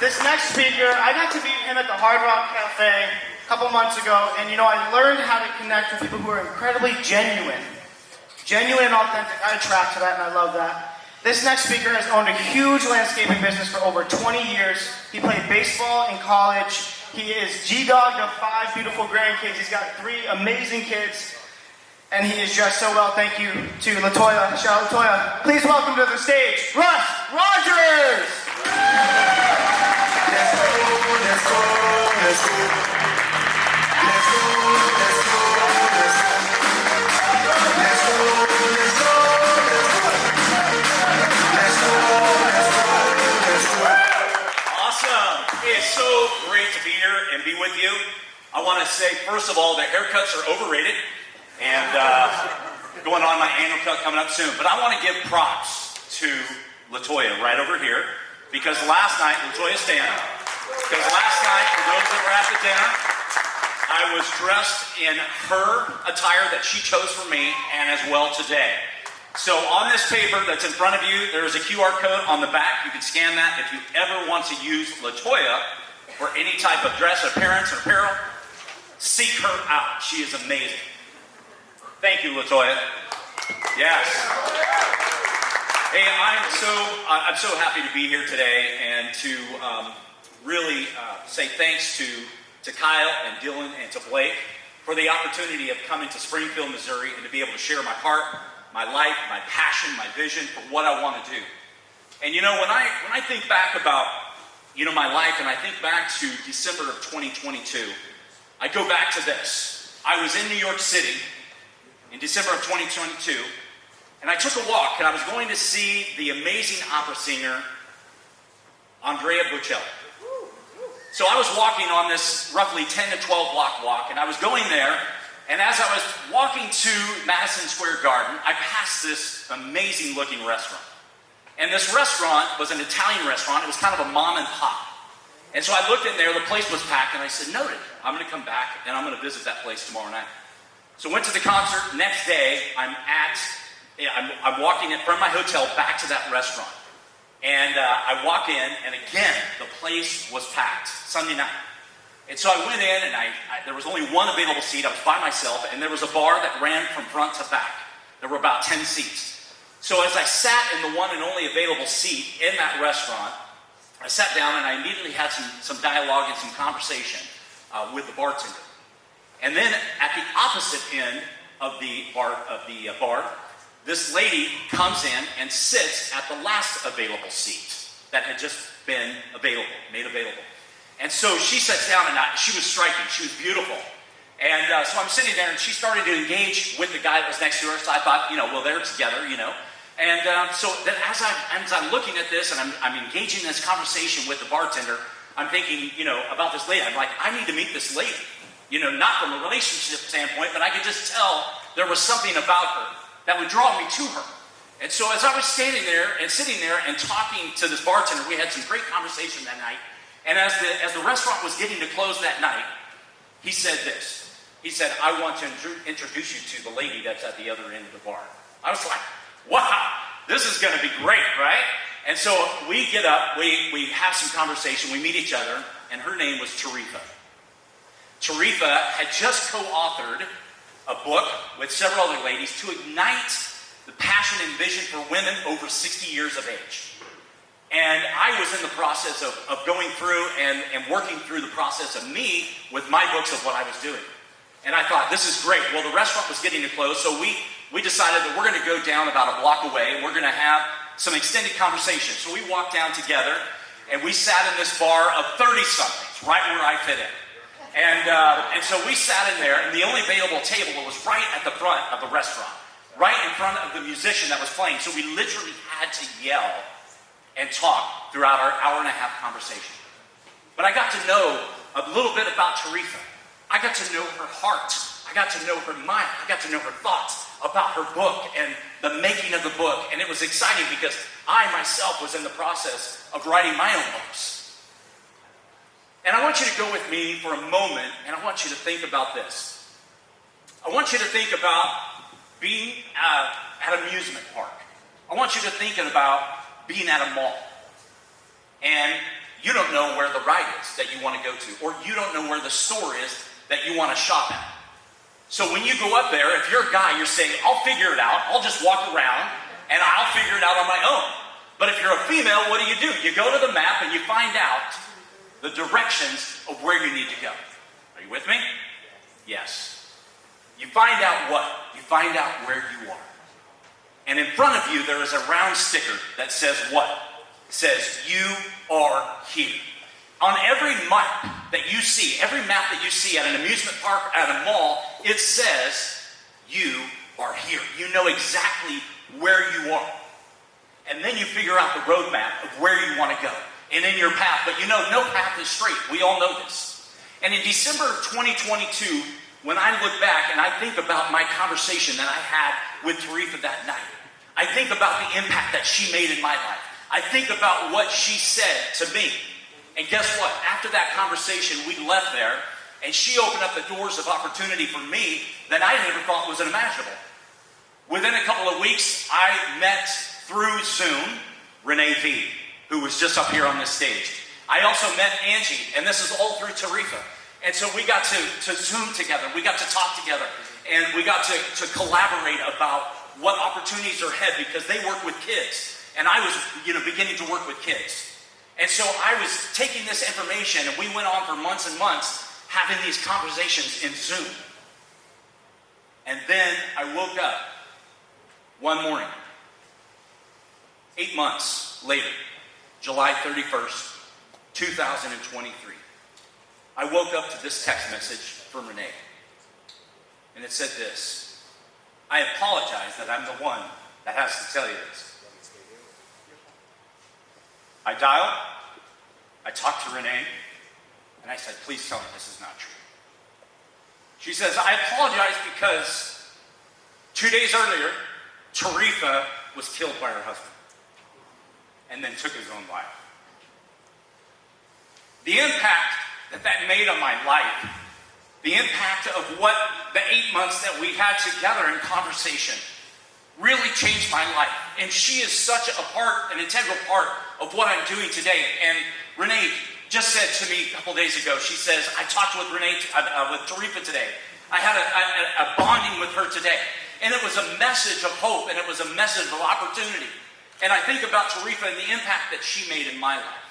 This next speaker, I got to meet him at the Hard Rock Cafe a couple months ago, and I learned how to connect with people who are incredibly genuine. Genuine and authentic. I attract to that, and I love that. This next speaker has owned a huge landscaping business for over 20 years. He played baseball in college. He is G-Dog of 5 beautiful grandkids. He's got 3 amazing kids, and he is dressed so well. Thank you to LaToya. Shout out LaToya. Please welcome to the stage, Russ Rogers! Let's go, let's go, let's go. Let's go, let's go, let's go. Let's go, let's go, let's go. Let's go, let's go, let's go. Awesome. It is so great to be here and be with you. I want to say, first of all, that haircuts are overrated. And going on my annual cut coming up soon. But I want to give props to LaToya right over here. Because last night, LaToya stand. Because last night, for those that were at the dinner, I was dressed in her attire that she chose for me, and as well today. So on this paper that's in front of you, there is a QR code on the back. You can scan that if you ever want to use LaToya for any type of dress, appearance, or apparel. Seek her out. She is amazing. Thank you, LaToya. Yes. Hey, I'm so happy to be here today and to really say thanks to Kyle and Dylan and to Blake for the opportunity of coming to Springfield, Missouri, and to be able to share my heart, my life, my passion, my vision for what I want to do. And when I think back about my life, and I think back to December of 2022, I go back to this. I was in New York City in December of 2022. And I took a walk, and I was going to see the amazing opera singer, Andrea Bocelli. So I was walking on this roughly 10 to 12 block walk, and I was going there, and as I was walking to Madison Square Garden, I passed this amazing looking restaurant. And this restaurant was an Italian restaurant. It was kind of a mom and pop. And so I looked in there, the place was packed, and I said, noted, I'm going to come back, and I'm going to visit that place tomorrow night. So I went to the concert. Next day, I'm walking in from my hotel back to that restaurant. And I walk in, and again, the place was packed, Sunday night. And so I went in, and there was only one available seat. I was by myself, and there was a bar that ran from front to back. There were about 10 seats. So as I sat in the one and only available seat in that restaurant, I sat down, and I immediately had some dialogue and some conversation with the bartender. And then at the opposite end of the bar, this lady comes in and sits at the last available seat that had just been made available. And so she sits down, and she was striking. She was beautiful. And so I'm sitting there, and she started to engage with the guy that was next to her. So I thought, well, they're together, And so then as I'm looking at this, and I'm engaging in this conversation with the bartender, I'm thinking, about this lady. I'm like, I need to meet this lady. Not from a relationship standpoint, but I could just tell there was something about her that would draw me to her. And so as I was standing there and sitting there and talking to this bartender, we had some great conversation that night. And as the restaurant was getting to close that night, he said this. He said, I want to introduce you to the lady that's at the other end of the bar. I was like, wow, this is going to be great, right? And so we get up, we have some conversation, we meet each other, and her name was Teresa. Teresa had just co-authored a book with several other ladies to ignite the passion and vision for women over 60 years of age. And I was in the process of going through and working through the process of me with my books of what I was doing. And I thought, this is great. Well, the restaurant was getting to close, so we decided that we're going to go down about a block away, and we're going to have some extended conversation. So we walked down together, and we sat in this bar of 30-somethings, right where I fit in. And so we sat in there, and the only available table was right at the front of the restaurant, right in front of the musician that was playing. So we literally had to yell and talk throughout our hour-and-a-half conversation. But I got to know a little bit about Teresa. I got to know her heart. I got to know her mind. I got to know her thoughts about her book and the making of the book. And it was exciting because I myself was in the process of writing my own books. And I want you to go with me for a moment, and I want you to think about this. I want you to think about being at an amusement park. I want you to think about being at a mall. And you don't know where the ride is that you want to go to, or you don't know where the store is that you want to shop at. So when you go up there, if you're a guy, you're saying, I'll figure it out. I'll just walk around and I'll figure it out on my own. But if you're a female, what do? You go to the map and you find out the directions of where you need to go. Are you with me? Yes. You find out what? You find out where you are. And in front of you, there is a round sticker that says what? It says, you are here. On every map that you see, every map that you see at an amusement park, at a mall, it says, you are here. You know exactly where you are. And then you figure out the roadmap of where you want to go. And in your path, but you know, no path is straight. We all know this. And in December of 2022, when I look back and I think about my conversation that I had with Tarifa that night, I think about the impact that she made in my life. I think about what she said to me. And guess what? After that conversation, we left there, and she opened up the doors of opportunity for me that I never thought was unimaginable. Within a couple of weeks, I met through Zoom Renee V, who was just up here on this stage. I also met Angie, and this is all through Tarifa. And so we got to Zoom together. We got to talk together, and we got to collaborate about what opportunities are ahead, because they work with kids, and I was, beginning to work with kids. And so I was taking this information, and we went on for months and months having these conversations in Zoom. And then I woke up one morning, 8 months later, July 31st, 2023. I woke up to this text message from Renee. And it said this: I apologize that I'm the one that has to tell you this. I dialed, I talked to Renee, and I said, please tell me this is not true. She says, I apologize because 2 days earlier, Tarifa was killed by her husband and then took his own life. The impact that made on my life, the impact of what the 8 months that we had together in conversation really changed my life. And she is such an integral part of what I'm doing today. And Renee just said to me a couple days ago, she says, I talked with with Tarifa today. I had a bonding with her today. And it was a message of hope, and it was a message of opportunity. And I think about Tarifa and the impact that she made in my life.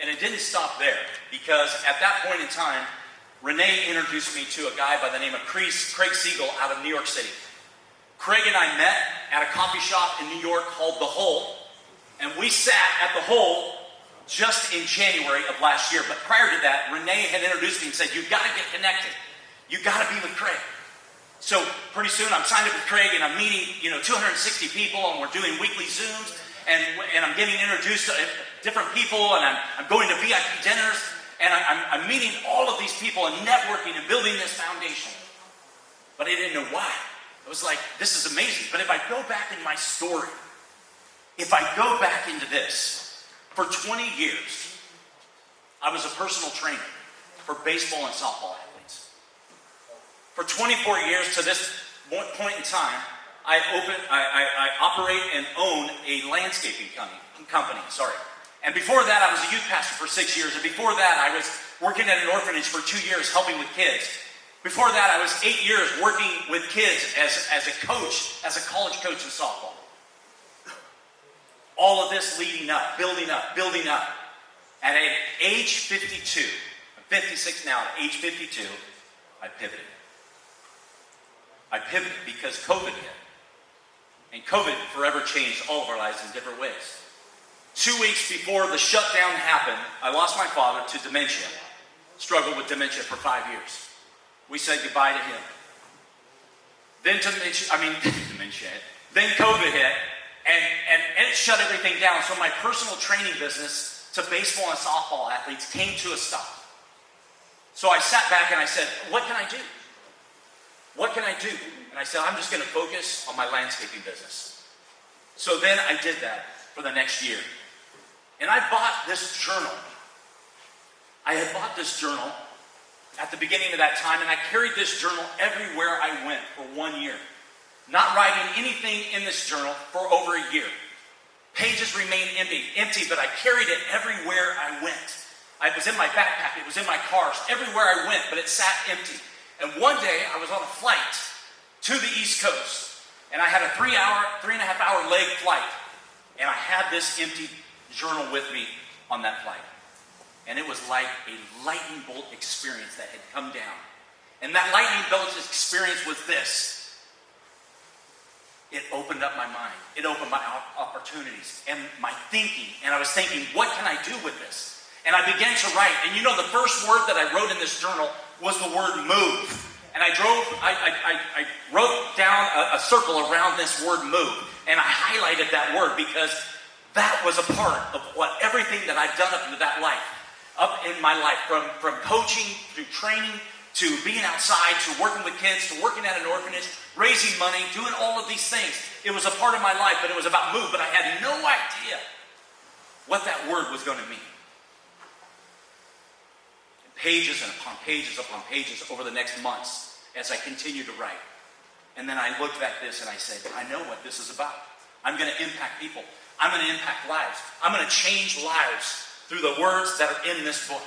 And it didn't stop there, because at that point in time, Renee introduced me to a guy by the name of Craig Siegel out of New York City. Craig and I met at a coffee shop in New York called The Hole, and we sat at The Hole just in January of last year. But prior to that, Renee had introduced me and said, you've got to get connected. You've got to be with Craig. So pretty soon I'm signed up with Craig, and I'm meeting 260 people, and we're doing weekly Zooms, and I'm getting introduced to different people, and I'm going to VIP dinners, and I'm meeting all of these people and networking and building this foundation. But I didn't know why. I was like, this is amazing. But if I go back in my story, if I go back into this, for 20 years, I was a personal trainer for baseball and softball athletes. For 24 years to this point in time, I operate and own a landscaping company. And before that, I was a youth pastor for 6 years. And before that, I was working at an orphanage for 2 years, helping with kids. Before that, I was 8 years working with kids as a coach, as a college coach in softball. All of this leading up, building up. At age 52, I'm 56 now, at age 52, I pivoted. I pivoted because COVID hit. And COVID forever changed all of our lives in different ways. 2 weeks before the shutdown happened, I lost my father to dementia. Struggled with dementia for 5 years. We said goodbye to him. Then dementia. Then COVID hit, and it shut everything down. So my personal training business to baseball and softball athletes came to a stop. So I sat back and I said, what can I do? What can I do? And I said, I'm just going to focus on my landscaping business. So then I did that for the next year. And I bought this journal. I had bought this journal at the beginning of that time, and I carried this journal everywhere I went for 1 year. Not writing anything in this journal for over a year. pages remained empty, but I carried it everywhere I went. It was in my backpack, it was in my cars, everywhere I went, but it sat empty. And one day I was on a flight to the East Coast, and I had a 3.5 hour leg flight, and I had this empty journal with me on that flight. And it was like a lightning bolt experience that had come down. And that lightning bolt experience was this. It opened up my mind. It opened my opportunities and my thinking. And I was thinking, what can I do with this? And I began to write. And you know, the first word that I wrote in this journal was the word move. And I wrote down a circle around this word move. And I highlighted that word because that was a part of what everything that I've done up in my life, from coaching to training to being outside to working with kids to working at an orphanage, raising money, doing all of these things. It was a part of my life, but it was about move. But I had no idea what that word was going to mean. Pages and upon pages over the next months as I continued to write. And then I looked at this and I said, I know what this is about. I'm going to impact people. I'm going to impact lives. I'm going to change lives through the words that are in this book.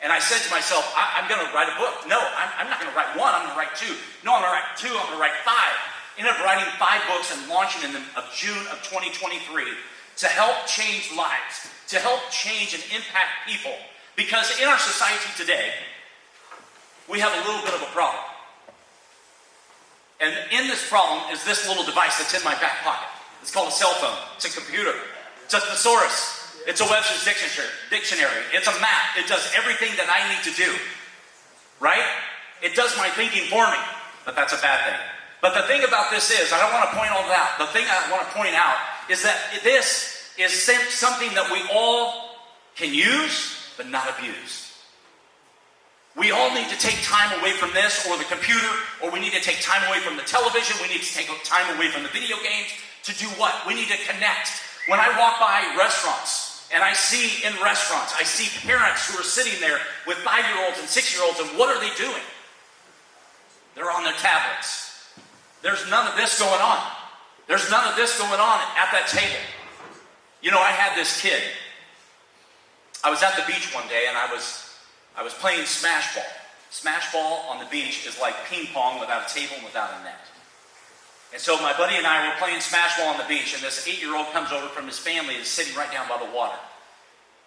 And I said to myself, I'm going to write a book. No, I'm not going to write one. I'm going to write two. No, I'm going to write two. I'm going to write five. Ended up writing 5 books and launching them of June of 2023 to help change lives, to help change and impact people. Because in our society today, we have a little bit of a problem. And in this problem is this little device that's in my back pocket. It's called a cell phone. It's a computer. It's a thesaurus. It's a Webster's dictionary. It's a map. It does everything that I need to do. Right? It does my thinking for me. But that's a bad thing. But the thing about this is, I don't want to point all that. The thing I want to point out is that this is something that we all can use, but not abuse. We all need to take time away from this or the computer, or we need to take time away from the television. We need to take time away from the video games to do what? We need to connect. When I walk by restaurants, and I see in restaurants, I see parents who are sitting there with 5-year-olds and 6-year-olds, and what are they doing? They're on their tablets. There's none of this going on. There's none of this going on at that table. You know, I had this kid. I was at the beach one day, and I was playing smash ball. Smash ball on the beach is like ping pong without a table and without a net. And so my buddy and I were playing smash ball on the beach, and this 8-year-old comes over from his family and is sitting right down by the water.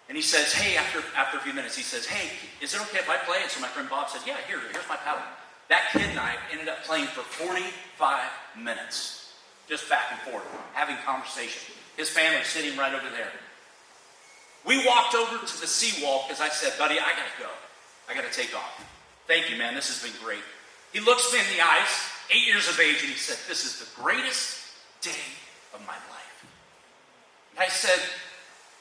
And he says, hey, after a few minutes, he says, hey, is it okay if I play? And so my friend Bob said, yeah, here's my paddle. That kid and I ended up playing for 45 minutes, just back and forth, having conversation. His family sitting right over there. We walked over to the seawall because I said, buddy, I got to go. I got to take off. Thank you, man. This has been great. He looks me in the eyes, 8 years of age, and he said, this is the greatest day of my life. And I said,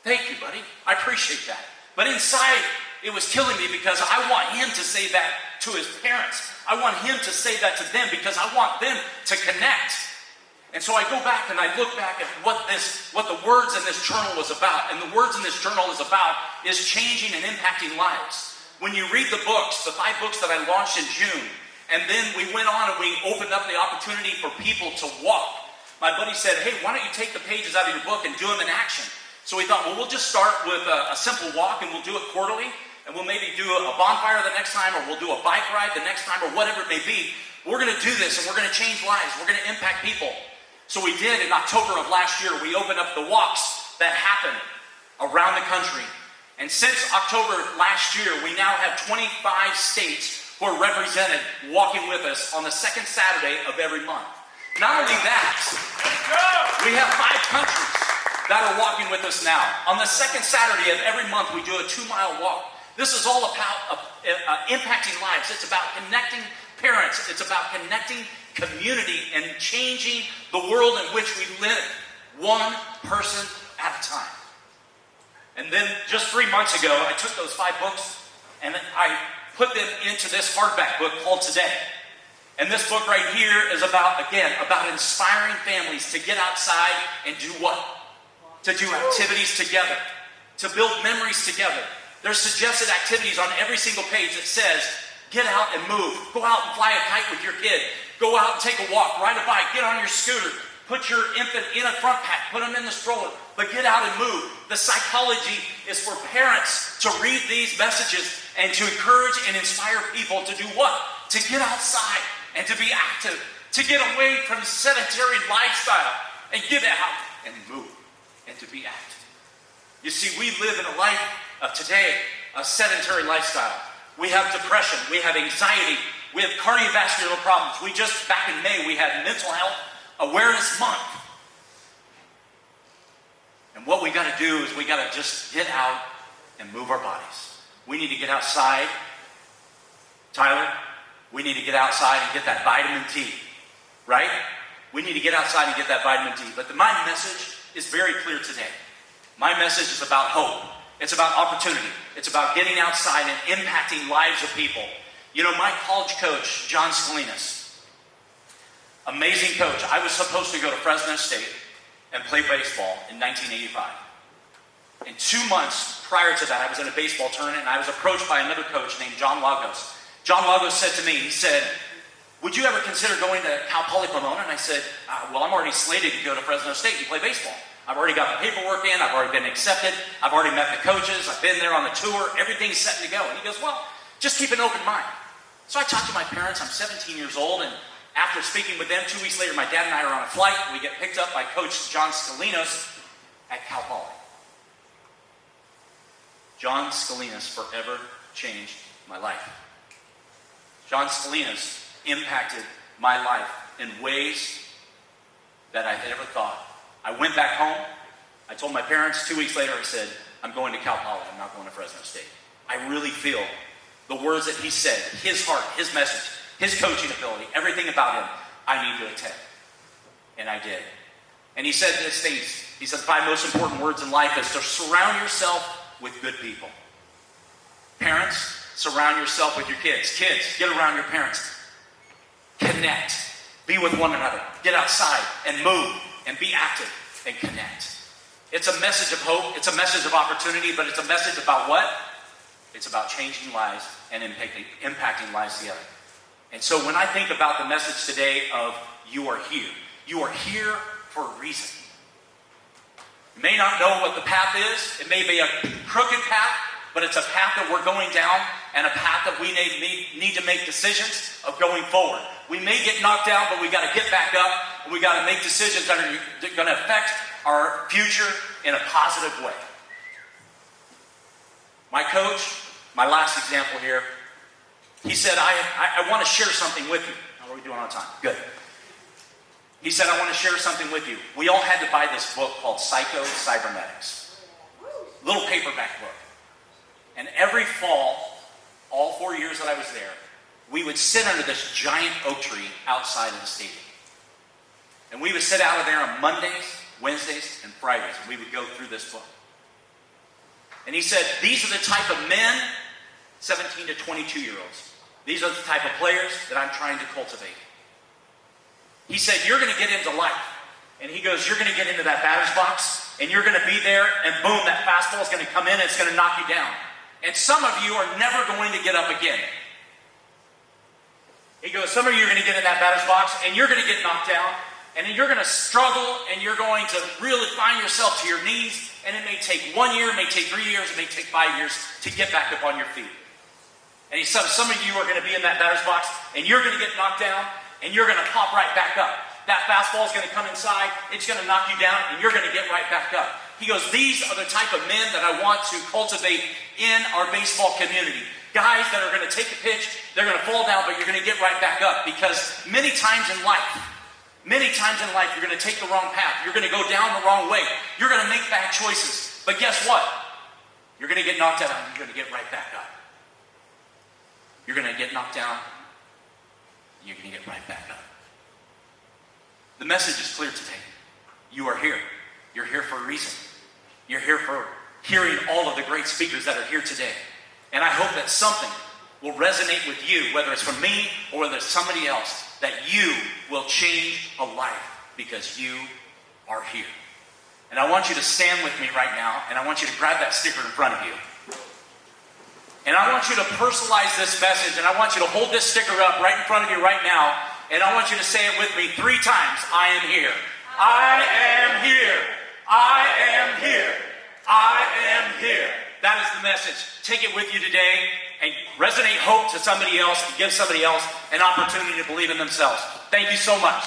thank you, buddy. I appreciate that. But inside, it was killing me because I want him to say that to his parents. I want him to say that to them because I want them to connect. And so I go back and I look back at what the words in this journal was about. And the words in this journal is about is changing and impacting lives. When you read the books, the 5 books that I launched in June, and then we went on and we opened up the opportunity for people to walk. My buddy said, hey, why don't you take the pages out of your book and do them in action? So we thought, well, we'll just start with a simple walk, and we'll do it quarterly, and we'll maybe do a bonfire the next time, or we'll do a bike ride the next time, or whatever it may be. We're going to do this, and we're going to change lives. We're going to impact people. So we did in October of last year. We opened up the walks that happen around the country. And since October last year, we now have 25 states who are represented walking with us on the second Saturday of every month. Not only that, we have 5 countries that are walking with us now. On the second Saturday of every month, we do a 2-mile walk. This is all about impacting lives. It's about connecting parents. It's about connecting community and changing the world in which we live, one person at a time. And then just 3 months ago, I took those 5 books and I put them into this hardback book called Today. And this book right here is about inspiring families to get outside and do what? To do activities together, to build memories together. There's suggested activities on every single page that says, get out and move. Go out and fly a kite with your kid. Go out and take a walk, ride a bike, get on your scooter, put your infant in a front pack, put them in the stroller, but get out and move. The psychology is for parents to read these messages and to encourage and inspire people to do what? To get outside and to be active, to get away from the sedentary lifestyle and get out and move and to be active. You see, we live in a life of today, a sedentary lifestyle. We have depression, we have anxiety, we have cardiovascular problems. We just, back in May, we had Mental Health Awareness Month. And what we got to do is we got to just get out and move our bodies. We need to get outside. Tyler, we need to get outside and get that vitamin D, right? We need to get outside and get that vitamin D. But my message is very clear today. My message is about hope. It's about opportunity. It's about getting outside and impacting lives of people. You know, my college coach, John Scalinas, amazing coach. I was supposed to go to Fresno State and play baseball in 1985. And 2 months prior to that, I was in a baseball tournament and I was approached by another coach named John Lagos. John Lagos said to me, he said, would you ever consider going to Cal Poly Pomona? And I said, well, I'm already slated to go to Fresno State and play baseball. I've already got the paperwork in, I've already been accepted, I've already met the coaches, I've been there on the tour, everything's set to go. And he goes, well, just keep an open mind. So I talked to my parents, I'm 17 years old, and after speaking with them, 2 weeks later, my dad and I are on a flight. We get picked up by Coach John Scalinas at Cal Poly. John Scalinas forever changed my life. John Scalinas impacted my life in ways that I had never thought. I went back home. I told my parents 2 weeks later, I said, I'm going to Cal Poly. I'm not going to Fresno State. I really feel the words that he said, his heart, his message, his coaching ability, everything about him, I need to attend. And I did. And he said these things. He said the 5 most important words in life is to surround yourself with good people. Parents, surround yourself with your kids. Kids, get around your parents. Connect. Be with one another. Get outside and move and be active and connect. It's a message of hope. It's a message of opportunity, but it's a message about what? It's about changing lives and impacting lives together. And so when I think about the message today of you are here for a reason. You may not know what the path is. It may be a crooked path, but it's a path that we're going down and a path that we need to make decisions of going forward. We may get knocked down, but we got to get back up, and we got to make decisions that are going to affect our future in a positive way. My coach, my last example here, he said, I want to share something with you. How are we doing on time? Good. He said, I want to share something with you. We all had to buy this book called Psycho Cybernetics. Little paperback book. And every fall, all 4 years that I was there, we would sit under this giant oak tree outside of the stadium. And we would sit out of there on Mondays, Wednesdays, and Fridays, and we would go through this book. And he said, these are the type of men, 17 to 22-year-olds. These are the type of players that I'm trying to cultivate. He said, you're going to get into life. And he goes, you're going to get into that batter's box, and you're going to be there, and boom, that fastball is going to come in, and it's going to knock you down. And some of you are never going to get up again. He goes, some of you are going to get in that batter's box, and you're going to get knocked down, and then you're going to struggle, and you're going to really find yourself to your knees, and it may take 1 year, it may take 3 years, it may take 5 years to get back up on your feet. And he said, some of you are going to be in that batter's box, and you're going to get knocked down, and you're going to pop right back up. That fastball is going to come inside, it's going to knock you down, and you're going to get right back up. He goes, these are the type of men that I want to cultivate in our baseball community. Guys that are going to take a pitch, they're going to fall down, but you're going to get right back up. Because many times in life, you're going to take the wrong path. You're going to go down the wrong way. You're going to make bad choices. But guess what? You're going to get knocked down, and you're going to get right back up. You're going to get knocked down, and you're going to get right back up. The message is clear today. You are here. You're here for a reason. You're here for hearing all of the great speakers that are here today. And I hope that something will resonate with you, whether it's from me or whether it's somebody else, that you will change a life because you are here. And I want you to stand with me right now, and I want you to grab that sticker in front of you. And I want you to personalize this message, and I want you to hold this sticker up right in front of you right now, and I want you to say it with me 3 times. I am here. I am here. I am here. I am here. That is the message. Take it with you today and resonate hope to somebody else and give somebody else an opportunity to believe in themselves. Thank you so much.